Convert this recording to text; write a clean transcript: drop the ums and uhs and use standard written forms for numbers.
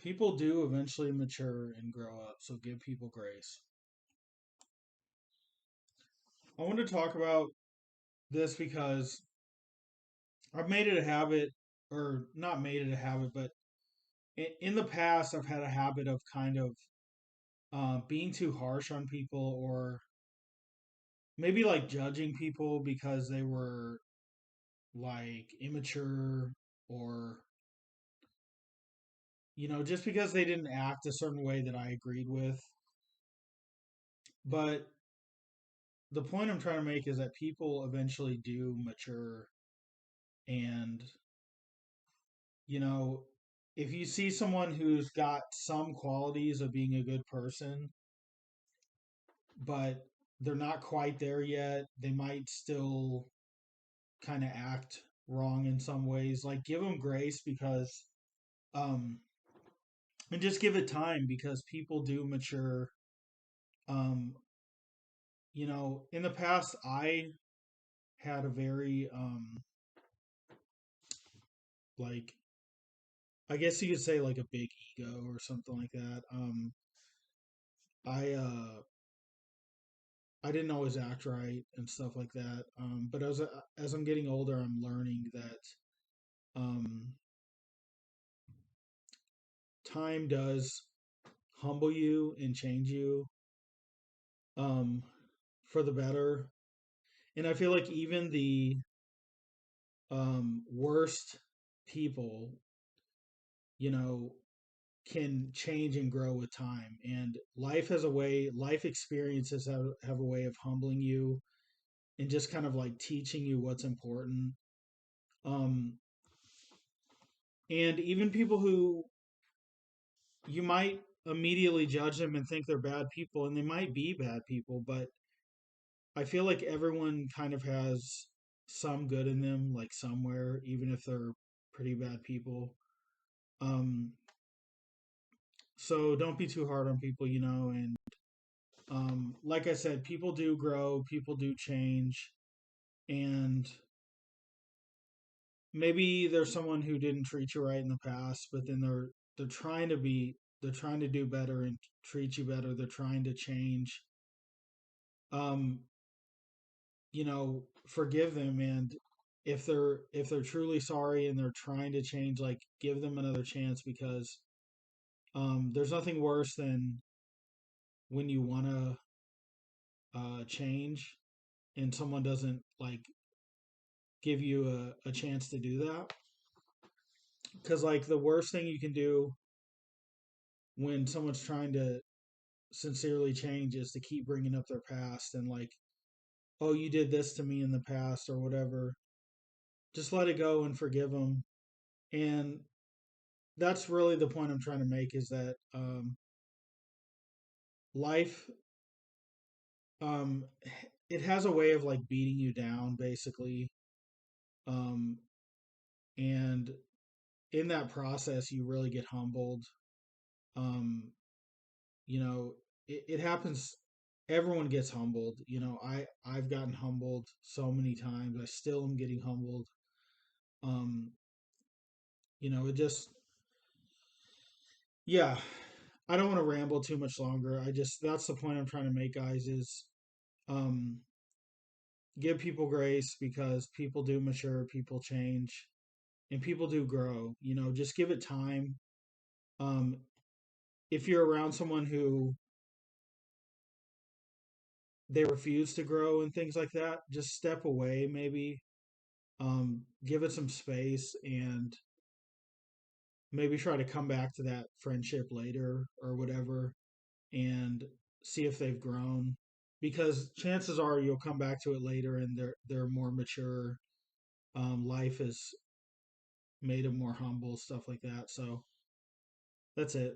People do eventually mature and grow up, so give people grace. I want to talk about this because I've made it a habit, or not made it a habit, but in the past, I've had a habit of kind of being too harsh on people, or maybe like judging people because they were like immature, or just because they didn't act a certain way that I agreed with. But the point I'm trying to make is that people eventually do mature, and you know, if you see someone who's got some qualities of being a good person, but they're not quite there yet, they might still kind of act wrong in some ways. Like, give them grace because, um, and just give it time because people do mature. Um, in the past, I had a very, like, I guess you could say like a big ego or something like that. I I didn't always act right and stuff like that. But as I'm getting older, I'm learning that um, time does humble you and change you um, for the better. And I feel like even the worst people, you know, can change and grow with time. And life experiences have a way of humbling you and just kind of like teaching you what's important. Um, and even people who you might immediately judge them and think they're bad people, and they might be bad people, but I feel like everyone kind of has some good in them, like somewhere, even if they're pretty bad people. Um, so don't be too hard on people, and like I said, people do grow, people do change, and maybe there's someone who didn't treat you right in the past, but then they're trying to they're trying to do better and treat you better. They're trying to change. Um, forgive them, and if they're truly sorry and they're trying to change, like give them another chance because there's nothing worse than when you want to change and someone doesn't like give you a chance to do that, because like the worst thing you can do when someone's trying to sincerely change is to keep bringing up their past and like, oh, you did this to me in the past or whatever. Just let it go and forgive them. And that's really the point I'm trying to make is that life, um, it has a way of like beating you down basically. Um, and in that process, you really get humbled. Um, you know, it happens. Everyone gets humbled. I've gotten humbled so many times. I still am getting humbled. Um, it just, yeah, I don't want to ramble too much longer. That's the point I'm trying to make, guys, is um, give people grace because people do mature, people change, and people do grow. Just give it time. Um, if you're around someone who they refuse to grow and things like that, just step away maybe. Give it some space and maybe try to come back to that friendship later or whatever and see if they've grown, because chances are you'll come back to it later and they're more mature. Life has made them more humble, stuff like that. So that's it.